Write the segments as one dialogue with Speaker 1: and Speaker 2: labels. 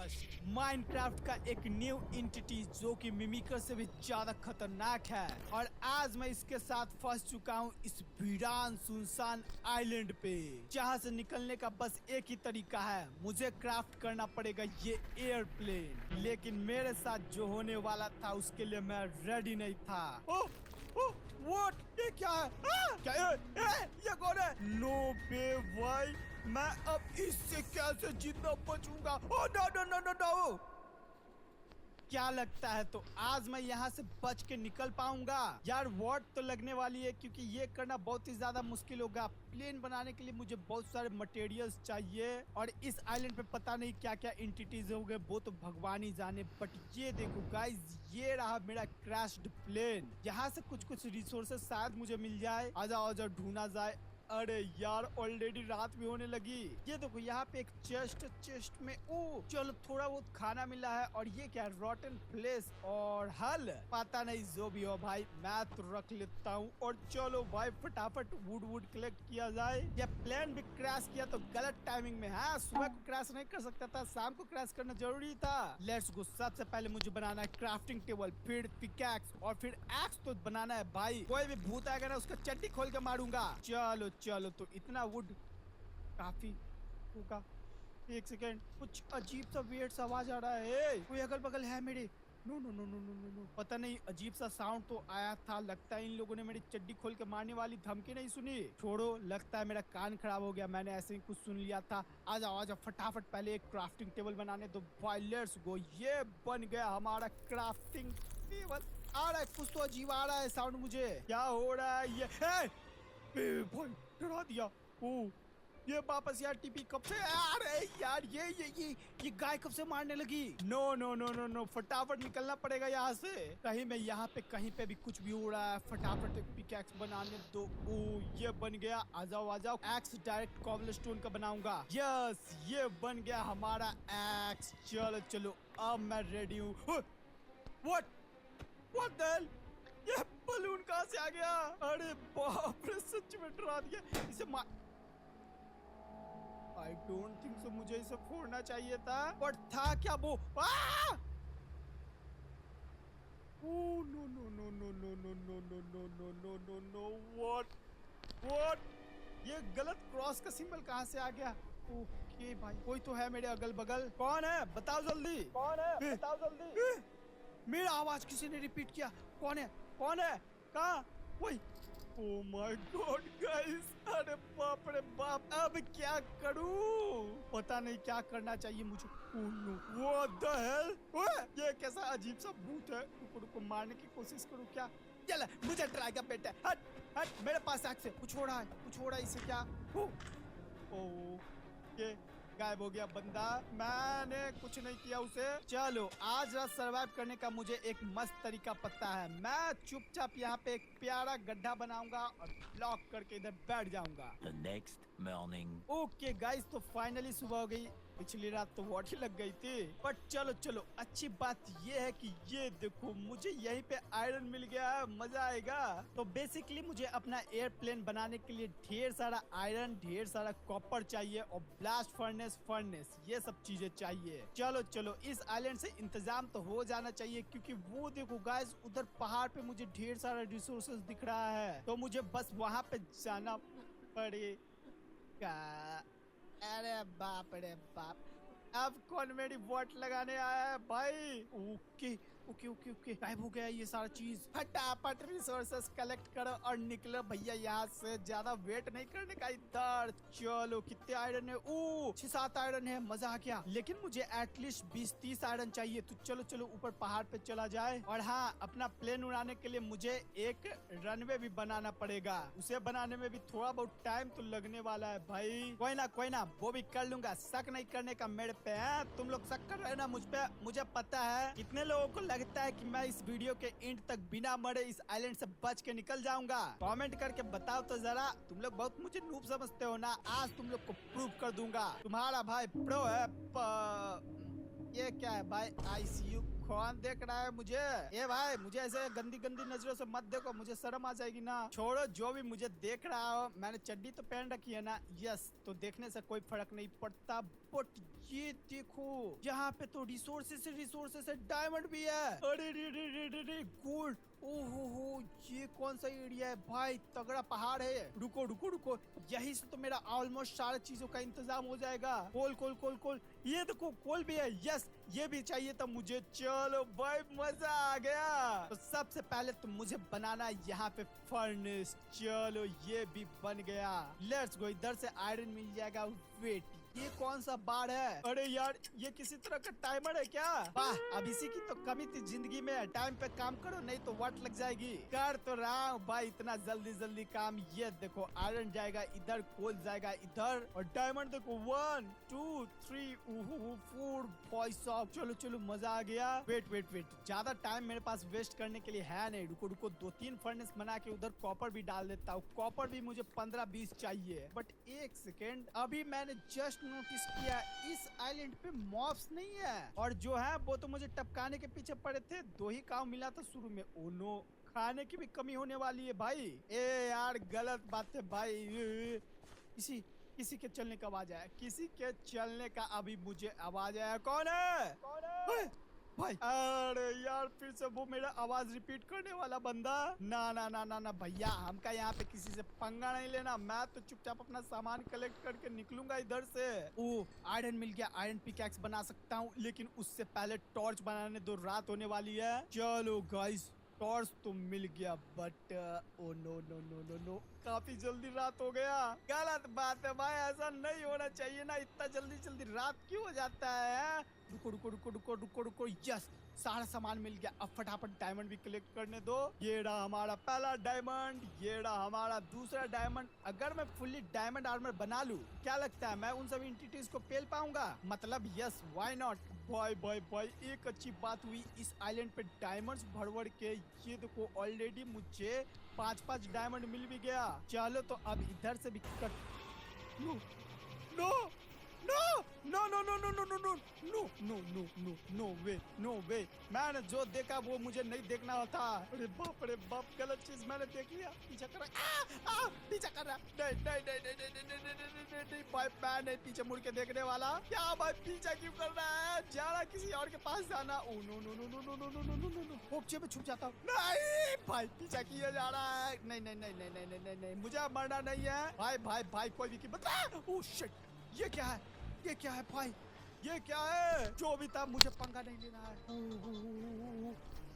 Speaker 1: Yes, Minecraft का एक new entity जो कि मिमिकर से भी ज्यादा खतरनाक है और आज मैं इसके साथ फंस चुका हूँ इस वीरान सुनसान आइलैंड पे, जहाँ से निकलने का बस एक ही तरीका है, मुझे क्राफ्ट करना पड़ेगा ये एयरप्लेन। लेकिन मेरे साथ जो होने वाला था उसके लिए मैं रेडी नहीं था। व्हाट, ये क्या है? क्या ये कौन है? नो बे भाई, मैं अब इससे कैसे जिंदा बचूंगा? Oh no no no no no! क्या लगता है तो आज मैं यहाँ से बच के निकल पाऊंगा? यार वॉट तो लगने वाली है, क्योंकि ये करना बहुत ही ज्यादा मुश्किल होगा। प्लेन बनाने के लिए मुझे बहुत सारे मटेरियल्स चाहिए और इस आइलैंड पे पता नहीं क्या क्या एंटिटीज हो गए, वो तो भगवान ही जाने। बट ये देखो गाइज, ये रहा मेरा क्रैश्ड प्लेन। यहाँ से कुछ कुछ रिसोर्सेज शायद मुझे मिल जाए। आजा आजा ढूंढा जाए। अरे यार ऑलरेडी रात भी होने लगी। ये देखो यहाँ पे एक चेस्ट में चलो थोड़ा बहुत खाना मिला है। और ये क्या, रॉटन फ्लेश और हल, पता नहीं जो भी हो भाई, मैं तो रख लेता हूँ। और चलो भाई फटाफट वुड कलेक्ट किया जाए। ये प्लेन भी क्रैश किया तो गलत टाइमिंग में। हाँ, सुबह को क्रैश नहीं कर सकता था, शाम को क्रैश करना जरूरी था। Let's go. सबसे पहले मुझे बनाना है क्राफ्टिंग टेबल, फिर पिकैक्स और फिर एक्स तो बनाना है भाई। कोई भी भूत आएगा ना उसका चट्टी खोल के मारूंगा। चलो चलो, तो इतना वुड काफी होगा। एक सेकेंड, कुछ अजीब सा वेट सा आवाज आ रहा है। कोई अगल बगल है मेरे? No no no no no no no, पता नहीं अजीब सा साउंड तो आया था। लगता है इन लोगों ने मेरी चड्डी खोल के मारने वाली धमकी नहीं सुनी। छोड़ो, लगता है मेरा कान खराब हो गया, मैंने ऐसे ही कुछ सुन लिया था। आ जाओ फटाफट पहले एक क्राफ्टिंग टेबल बनाने दो भाई। Let's go. ये बन गया हमारा क्राफ्टिंग टेबल। आ रहा है कुछ तो अजीब आ रहा है साउंड मुझे। क्या हो रहा है ये? भाई डरा दिया। ये वापस यार टीपी कब से? अरे यार ये गाय कब से मारने लगी? No no no no no, फटाफट निकलना पड़ेगा यहाँ से। कहीं मैं यहाँ पे कहीं पे भी कुछ भी हो रहा है। फटाफट एक पिकैक्स बनाने दो। ये बन गया। आ जाओ एक्स डायरेक्ट कॉबलस्टोन का बनाऊंगा। यस, ये बन गया हमारा एक्स। चलो चलो, अब मैं रेडी हूँ। What the hell? ये बलून कहाँ से आ गया? अरे बाप रे, सच में डरा दिया। इसे आई डोंट थिंक सो मुझे इसे फोड़ना चाहिए था, बट था क्या वो? No no no no no no no no no no no no no, what? ये गलत क्रॉस का सिंबल कहाँ से आ गया? ओके भाई, कोई तो है मेरे अगल बगल। कौन है बताओ जल्दी? कौन है बताओ जल्दी? मेरा आवाज किसी ने रिपीट किया। कौन है कहाँ? वही। ओ माय गॉड गाइस, अरे बाप रे बाप, अब क्या करूं? पता नहीं क्या करना चाहिए मुझे। What the hell? ये कैसा अजीब सा भूत है? रुको मारने की कोशिश करूं क्या? चल, मुझे ट्राई का बेटा। हट, मेरे पास आग से कुछ हो रहा है इसे क्या? ये गायब हो गया बंदा, मैंने कुछ नहीं किया उसे। चलो, आज रात सरवाइव करने का मुझे एक मस्त तरीका पता है। मैं चुपचाप यहाँ पे एक प्यारा गड्ढा बनाऊंगा और ब्लॉक करके इधर बैठ जाऊंगा।
Speaker 2: The next morning.
Speaker 1: Okay guys, तो फाइनली सुबह हो गई। पिछली रात तो वॉट ही लग गई थी, बट चलो अच्छी बात ये है कि ये देखो मुझे यहीं पे आयरन मिल गया है, मजा आएगा। तो बेसिकली मुझे अपना एयरप्लेन बनाने के लिए ढेर सारा आयरन, ढेर सारा कॉपर चाहिए और ब्लास्ट फर्नेस ये सब चीजें चाहिए। चलो इस आइलैंड से इंतजाम तो हो जाना चाहिए, क्योंकि वो देखो गाइस, उधर पहाड़ पे मुझे ढेर सारा रिसोर्सेज दिख रहा है, तो मुझे बस वहां पे जाना पड़ेगा। अरे बाप रे बाप, अब कौन मेरी वोट लगाने आया है भाई? ओके, गायब हो गया ये सारा चीज। फटाफट रिसोर्सेस कलेक्ट करो और निकलो भैया यहाँ से, ज्यादा वेट नहीं करने का इधर। चलो, कितने आयरन है? 6-7 आयरन है, मजा आ गया। लेकिन मुझे एटलीस्ट 20-30 आयरन चाहिए। तो चलो ऊपर पहाड़ पे चला जाए। और हाँ, अपना प्लेन उड़ाने के लिए मुझे एक रनवे भी बनाना पड़ेगा। उसे बनाने में भी थोड़ा बहुत टाइम तो लगने वाला है भाई। कोई ना, वो भी कर लूंगा। शक नहीं करने का मेरे पे है। तुम लोग शक कर रहे हो ना मुझ पे, मुझे पता है। कितने लोगों को लगता है कि मैं इस वीडियो के एंड तक बिना मरे इस आइलैंड से बच के निकल जाऊंगा? कमेंट करके बताओ तो जरा। तुम लोग बहुत मुझे नूब समझते हो ना, आज तुम लोग को प्रूव कर दूंगा। तुम्हारा भाई प्रो है। ये क्या है भाई? ICU कौन देख रहा है मुझे? ए भाई, मुझे ऐसे गंदी गंदी नजरों से मत देखो, मुझे शर्म आ जाएगी ना। छोड़ो, जो भी मुझे देख रहा हो, मैंने चड्डी तो पहन रखी है ना। यस, तो देखने से कोई फर्क नहीं पड़ता। बट ये देखो, यहाँ पे तो रिसोर्सेस से डायमंड भी है। अरे रे रे रे रे रे, गोल्ड। ओहो हो, ये कौन सा एरिया है भाई? तगड़ा पहाड़ है। रुको रुको रुको, यही से तो मेरा ऑलमोस्ट सारी चीजों का इंतजाम हो जाएगा। कोल कोल कोल कोल, ये देखो कोल भी है। यस, ये भी चाहिए था मुझे। चलो भाई, मजा आ गया। तो सबसे पहले तो मुझे बनाना है यहाँ पे फर्नेस। चलो, ये भी बन गया। लेट्स गो, इधर से आयरन मिल जाएगा। वेट, ये कौन सा बार है? अरे यार, ये किसी तरह का टाइमर है क्या? वाह, अब इसी की तो कमी थी जिंदगी में। टाइम पे काम करो, नहीं तो वाट लग जाएगी। कर तो रहा हूँ भाई, इतना जल्दी जल्दी काम। ये देखो, आयरन जाएगा इधर, कोल जाएगा इधर, और डायमंड देखो 1 2 3 4। भाई साहब, चलो चलो, मजा आ गया। वेट वेट वेट, ज्यादा टाइम मेरे पास वेस्ट करने के लिए है नहीं। रुको रुको, 2-3 फर्नेस बना के उधर कॉपर भी डाल देता हूँ। कॉपर भी मुझे 15-20 चाहिए। बट एक सेकेंड, अभी मैंने जस्ट नोटिस किया, इस आइलैंड पे मॉब्स नहीं है, और जो है वो तो मुझे टपकाने के पीछे पड़े थे। 2 ही काम मिला था शुरू में। ओ नो, खाने की भी कमी होने वाली है भाई। ए यार, गलत बात है भाई। किसी के चलने का आवाज आया, किसी के चलने का अभी मुझे आवाज आया। कौन है? भाई, अरे यार, फिर से वो मेरा आवाज रिपीट करने वाला बंदा। ना ना ना ना ना भैया, हमका यहाँ पे किसी से पंगा नहीं लेना। मैं तो चुपचाप अपना सामान कलेक्ट करके निकलूंगा इधर से। ओ, आयरन मिल गया। आयरन पिकैक्स बना सकता हूँ, लेकिन उससे पहले टॉर्च बनाने दो, रात होने वाली है। चलो गाइस, टॉर्च तो मिल गया, but oh no no no no no, काफी जल्दी रात हो गया। गलत बात है भाई, ऐसा नहीं होना चाहिए ना। इतना जल्दी जल्दी रात क्यों हो जाता है? रुको रुको रुको रुको रुको रुको। यस, सारा सामान मिल गया। अब फटाफट डायमंड भी कलेक्ट करने दो। ये रहा हमारा पहला डायमंड, ये रहा हमारा दूसरा डायमंड। अगर मैं फुल्ली डायमंड आर्मर बना लूं, क्या लगता है मैं उन सभी एंटिटीज को पेल पाऊंगा? मतलब यस, व्हाई नॉट। भाई भाई भाई, एक अच्छी बात हुई, इस आइलैंड पे डायमंड्स भर के। ये देखो, ऑलरेडी मुझे 5-5 डायमंड मिल भी गया। चलो, तो अब इधर से भी cut. No no no no no no no no no no no no no no way, no way. मैंने जो देखा वो मुझे नहीं देखना होता। अरे बाप रे बाप, गलत चीज मैंने देख लिया। पीछा कर रहा, पीछा कर रहा। नहीं नहीं नहीं नहीं नहीं नहीं नहीं नहीं नहीं भाई, मैं नहीं पीछे मुड़ के देखने वाला। क्या भाई, पीछा क्यों कर रहा है? जाना किसी और के पास जाना। Oh no no no no no no no no no no no, पोपचे में छुप जाता हूँ। नहीं भाई, पीछा किया जा रहा है। नहीं नहीं नहीं नहीं नहीं नहीं नहीं, मुझे मरना नहीं है भाई। भाई भाई, कोई भी की बता। ओह शिट, ये क्या है? ये क्या है भाई? ये क्या है? जो भी था, मुझे पंगा नहीं लेना है।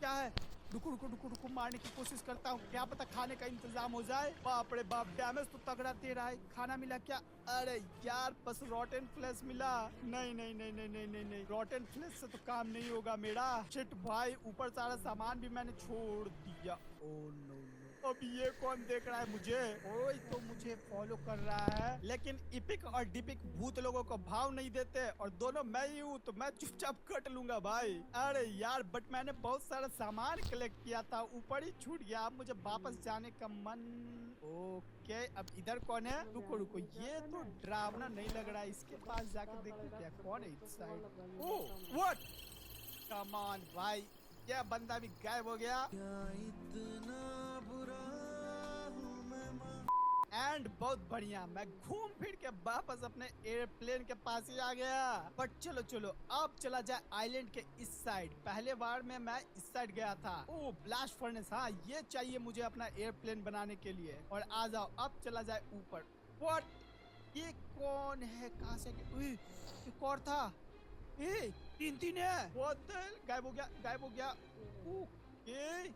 Speaker 1: क्या है? रुको रुको रुको रुको, मारने की कोशिश करता हूँ, क्या पता खाने का इंतजाम हो जाए। बाप रे बाप, डैमेज तो तगड़ा दे रहा है। खाना मिला क्या? अरे यार, बस रॉटन फ्लेश मिला। नहीं नहीं नहीं नहीं नहीं नहीं नहीं, रॉटन फ्लेश से तो काम नहीं होगा मेरा। शिट भाई, ऊपर सारा सामान भी मैंने छोड़ दिया। ओ नो, अब ये कौन देख रहा है मुझे? कोई तो मुझे फॉलो कर रहा है, लेकिन इपिक और डिपिक भूत लोगों को भाव नहीं देते, और दोनों मैं ही हूँ, तो मैं चुपचाप कट लूंगा भाई। अरे यार, बट मैंने बहुत सारा सामान कलेक्ट किया था, ऊपर ही छूट गया। अब मुझे वापस जाने का मन। ओके, अब इधर कौन है? रुको रुको, ये तो डरावना नहीं लग रहा है। इसके पास जाकर देखो क्या कौन है इस side. Oh what, come on भाई, क्या बंदा भी गायब हो गया। इतना बुरा हूँ मैं। एंड बहुत बढ़िया, मैं घूम फिर के वापस अपने एयरप्लेन के पास ही आ गया। बट चलो चलो, अब चला जाए आइलैंड के इस साइड। पहले बार में मैं इस साइड गया था। ओह, ब्लास्ट फर्नेस, हाँ ये चाहिए मुझे अपना एयरप्लेन बनाने के लिए। और आ जाओ, अब चला जाए ऊपर। व्हाट, ये कौन है? कहाँ से? एक और था। ए, 3 है। What the hell? गायब हो गया, गायब हो गया।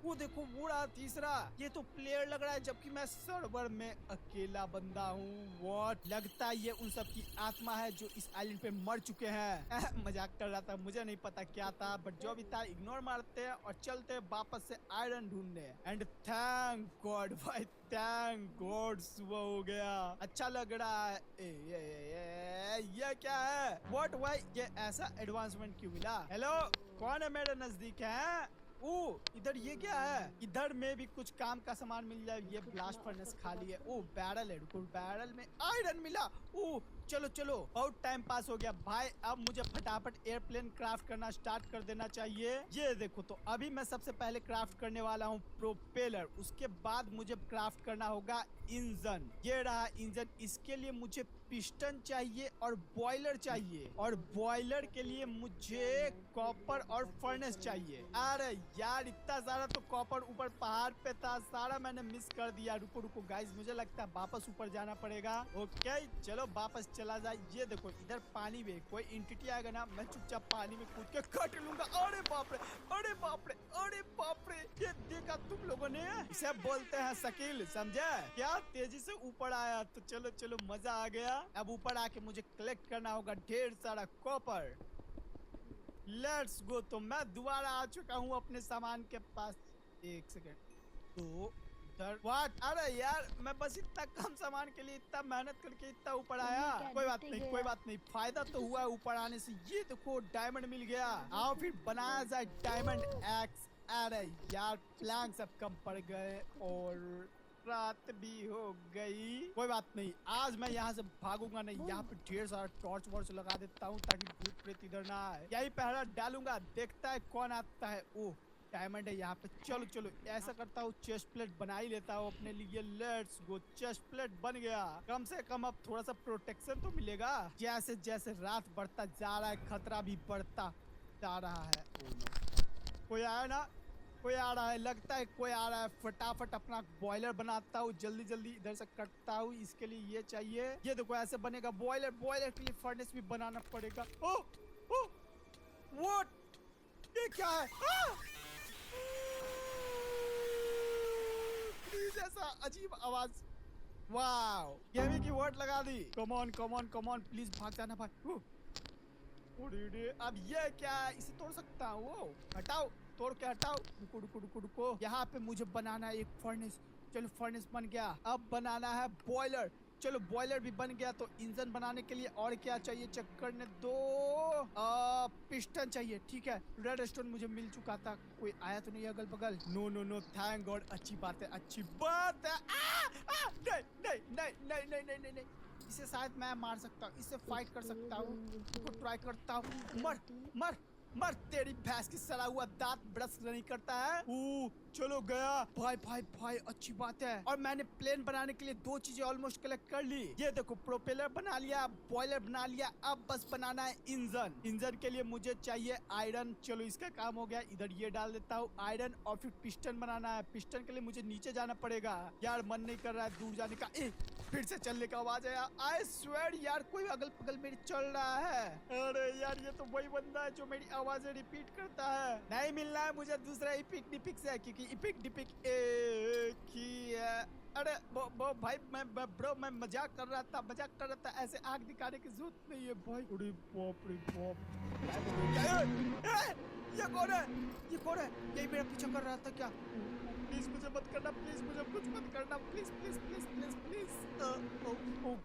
Speaker 1: वो देखो, वो रहा तीसरा। ये तो प्लेयर लग रहा है, जबकि मैं सर्वर में अकेला बंदा हूँ। व्हाट, लगता है ये उन सब की आत्मा है जो इस आइलैंड पे मर चुके हैं। मजाक कर रहा था, मुझे नहीं पता क्या था, बट जो भी था इग्नोर मारते हैं और चलते हैं वापस से आयरन ढूंढने। एंड थैंक गॉड भाई, थैंक गॉड, सुबह हो गया। अच्छा लग रहा है। ये क्या है? व्हाट, वाई ये ऐसा एडवांसमेंट क्यों मिला? हेलो, कौन है मेरे नजदीक है? इधर ये क्या है? इधर में भी कुछ काम का सामान मिल जाए। ये ब्लास्ट फर्नेस खाली है। बैरल है, रुको, बैरल में आयरन मिला। चलो चलो, बहुत टाइम पास हो गया भाई। अब मुझे फटाफट एयरप्लेन क्राफ्ट करना स्टार्ट कर देना चाहिए। ये देखो, तो अभी मैं सबसे पहले क्राफ्ट करने वाला हूँ प्रोपेलर। उसके बाद मुझे क्राफ्ट करना होगा इंजन। ये रहा इंजन। इसके लिए मुझे पिस्टन चाहिए और बॉयलर चाहिए, और बॉयलर के लिए मुझे कॉपर और फर्नेस चाहिए। अरे यार, इतना सारा तो कॉपर ऊपर पहाड़ पे था, सारा मैंने मिस कर दिया। रुको रुको गाइस, मुझे लगता है वापस ऊपर जाना पड़ेगा। ओके चलो वापस चला जाए। ये देखो, इधर पानी में कोई एंटिटी आएगा ना, मैं चुपचाप पानी में कूद के काट लूंगा। अरे बाप रे, अरे बाप रे, अरे बाप रे, ये देखा तुम लोगों ने? इसे बोलते हैं शकील, समझे क्या? तेजी से ऊपर आया। तो चलो चलो, मजा आ गया। अब ऊपर आके मुझे कलेक्ट करना होगा ढेर सारा कॉपर। Let's go. तो मैं दोबारा आ चुका हूँ अपने सामान के पास। एक सेकेंड, तो व्हाट? अरे यार, मैं बस इतना कम सामान के लिए इतना मेहनत करके इतना ऊपर आया। कोई बात नहीं, कोई बात नहीं, फायदा तो हुआ है ऊपर आने से। ये देखो, डायमंड मिल गया। आओ फिर बनाया जाए डायमंड एक्स। अरे यार, प्लैंक सब कम पड़ गए और रात भी हो गई। कोई बात नहीं, आज मैं यहाँ से भागूंगा नहीं। यहाँ पे ढेर सारा टॉर्च वॉर्च लगा देता हूँ ताकि भूत प्रेत इधर ना आए। यही पहरा डालूंगा, देखता है कौन आता है। ओह, डायमंड है यहाँ पे। चलो चलो, ऐसा करता हूँ, चेस्ट प्लेट बना ही लेता हूँ अपने लिए। लेट्स गो, चेस्ट प्लेट बन गया। कम से कम अब थोड़ा सा प्रोटेक्शन तो मिलेगा। जैसे जैसे रात बढ़ता जा रहा है, खतरा भी बढ़ता जा रहा है। कोई आया ना? कोई आ रहा है, लगता है कोई आ रहा है। फटाफट अपना बॉयलर बनाता हूँ, जल्दी जल्दी इधर से कटता हूँ। इसके लिए ये चाहिए। ये देखो, ऐसे बनेगा बॉयलर। बॉयलर के लिए फर्नेस भी बनाना पड़ेगा। ओ ओ व्हाट? ये क्या है? प्लीज, ऐसा अजीब आवाज। वाओ, गेमी की वर्ड लगा दी। Come on come on come on, please भाग जाना भाई। अब ये क्या है? इसे तोड़ सकता हूँ? वो हटाओ, तोड़ के हटाओ। रुको रुको रुको रुको, यहाँ पे मुझे बनाना है एक फर्नेस। चलो, फर्नेस बन गया। अब बनाना है बॉयलर। चलो, बॉयलर भी बन गया। तो इंजन बनाने के लिए और क्या चाहिए चेक करने दो। पिस्टन चाहिए, ठीक है। रेड स्टोन मुझे मिल चुका था। कोई आया तो नहीं अगल बगल? No no no, thank god. अच्छी बात है, अच्छी बात है। नहीं नहीं नहीं नहीं नहीं नहीं नहीं, इसे शायद मैं मार सकता हूँ, इससे फाइट कर सकता हूँ। इसको ट्राई करता हूँ। मर मर मर, तेरी भैंस की सड़ा हुआ दांत ब्रश नहीं करता है। चलो गया भाई भाई भाई, अच्छी बात है। और मैंने प्लेन बनाने के लिए दो चीजें ऑलमोस्ट कलेक्ट कर ली। ये देखो, प्रोपेलर बना लिया, बॉयलर बना लिया। अब बस बनाना है इंजन। इंजन के लिए मुझे चाहिए आयरन। चलो, इसका काम हो गया। इधर ये डाल देता हूँ आयरन। और फिर पिस्टन बनाना है। पिस्टन के लिए मुझे नीचे जाना पड़ेगा। यार, मन नहीं कर रहा है दूर जाने का। फिर से चलने का आवाज आया। आई स्वेयर यार, कोई अगल बगल मेरी चल रहा है। अरे यार, ये तो वही बंदा है जो मेरी आवाजें रिपीट करता है। नहीं मिलना है मुझे दूसरा इपिक डिपिक से, क्योंकि इपिक डिपिक एक ही है। अरे वो भाई, मैं मजाक कर रहा था। ऐसे आग दिखाने की जरूरत नहीं है भाई। अरे बाप रे बाप, ये कौन है? ये कौन है? यही मेरा पीछा कर रहा था क्या? प्लीज मुझे मत करना, प्लीज मुझे कुछ मत करना, please please please please please. Oh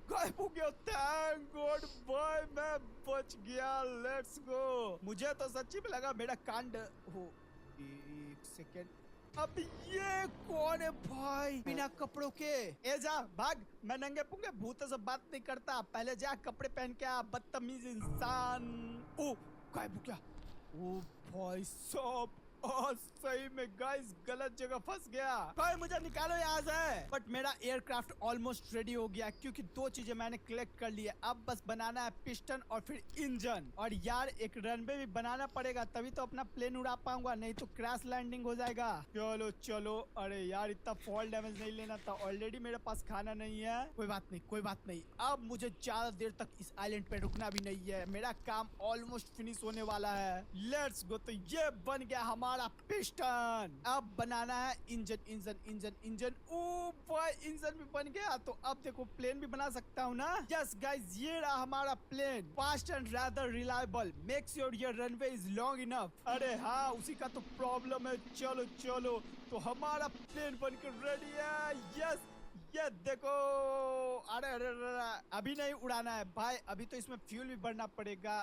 Speaker 1: गायब हो गया। थैंक गॉड भाई, मैं बच गया। Let's go. मुझे तो सच्ची में लगा मेरा कांड हो। एक सेकेंड, अब ये कौन है भाई बिना कपड़ों के? ए जा, भाग। मैं नंगे पुंगे भूतों से बात नहीं करता। पहले जा कपड़े पहन के आ, बदतमीज इंसान। ओ, गायब हो गया। ओ भाई साहब, सही में गाइस गलत जगह फंस गया। भाई मुझे निकालो यहाँ से। बट मेरा एयरक्राफ्ट ऑलमोस्ट रेडी हो गया, क्योंकि दो चीजें मैंने कलेक्ट कर ली है। अब बस बनाना है पिस्टन और फिर इंजन। और यार, एक रनवे भी बनाना पड़ेगा, तभी तो अपना प्लेन उड़ा पाऊंगा, नहीं तो क्रैश लैंडिंग हो जाएगा। चलो चलो। अरे यार, इतना फॉल डैमेज नहीं लेना था। ऑलरेडी मेरे पास खाना नहीं है। कोई बात नहीं, कोई बात नहीं। अब मुझे ज्यादा देर तक इस आइलैंड पे रुकना भी नहीं है। मेरा काम ऑलमोस्ट फिनिश होने वाला है। Let's go. तो ये बन गया हमारा पिस्टन। अब बनाना है इंजन इंजन इंजन इंजन। ओ भाई, इंजन भी बन गया। तो अब देखो, प्लेन भी बना सकता हूँ ना। यस गाइस, ये रहा हमारा plane. Fast and rather reliable. Make sure your runway is long enough. अरे हाँ, उसी का तो प्रॉब्लम है। चलो चलो, तो हमारा प्लेन बनकर रेडी है। यस, ये देखो। अरे अरे अरे अरे, अभी नहीं उड़ाना है भाई, अभी तो इसमें फ्यूल भी भरना पड़ेगा।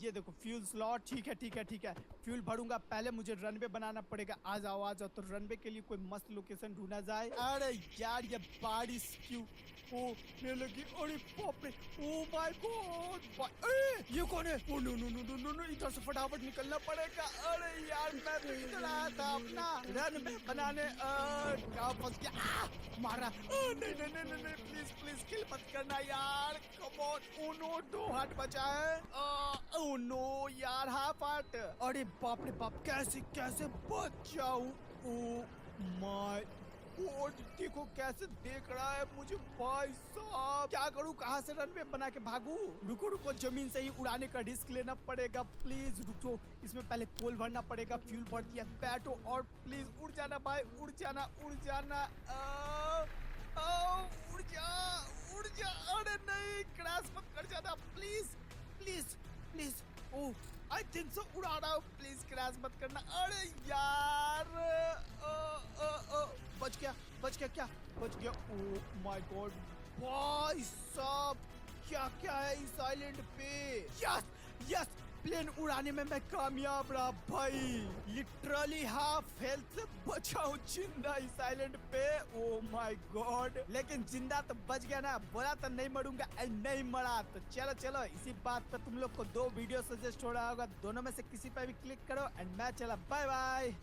Speaker 1: ये देखो फ्यूल स्लॉट। ठीक है ठीक है ठीक है, फ्यूल भरूंगा। पहले मुझे रनवे बनाना पड़ेगा। आ जाओ तो रनवे के लिए कोई मस्त लोकेशन ढूंढा जाए। अरे यार ये बारिश क्यों होने लगी? अरे बाप रे, ओ माय गॉड, ये कौन है? Oh no no no no no no, इधर से फटाफट निकलना पड़ेगा। अरे यार मैं तो इधर आया था अपना रनवे बनाने। क्या फंस गया? मारा। नहीं नहीं नहीं नहीं, प्लीज प्लीज किल मत करना यार, कम ऑन। ओ नो, दो हार्ट बचा है। ओ नो यार, हाफ हार्ट। अरे बाप रे बाप, कैसे कैसे बच जाऊं? ओ माय गॉड, देखो कैसे देख रहा है मुझे भाई साहब। क्या करूं, कहां से रनवे बना के भागूं? रुको रुको, जमीन से ही उड़ाने का रिस्क लेना पड़ेगा। प्लीज रुको, इसमें पहले कोल भरना पड़ेगा। फ्यूल भर दिया, बैठो और प्लीज उड़ जाना भाई, उड़ जाना उड़ जाना। उड़ जा उड़ जा। अरे नहीं, क्रैश मत कर जाना please please please. Oh I think so, उड़ा रहा हूँ, प्लीज क्रैश मत करना। अरे यार बच गया बच गया, क्या बच गया? ओह माय गॉड भाई साहब, क्या क्या है इस आइलैंड पे? यस यस, प्लेन उड़ाने में मैं कामयाब रहा भाई। लिटरली हाफ हेल्थ से बचा हूँ जिंदा इस आइलैंड पे। ओह माय गॉड, लेकिन जिंदा तो बच गया ना, बोला तो नहीं मरूंगा एंड नहीं मरा। तो चलो चलो, इसी बात पे तुम लोग को 2 वीडियो सजेस्ट हो रहा होगा, दोनों में से किसी पे भी क्लिक करो एंड मैं चला, बाय बाय।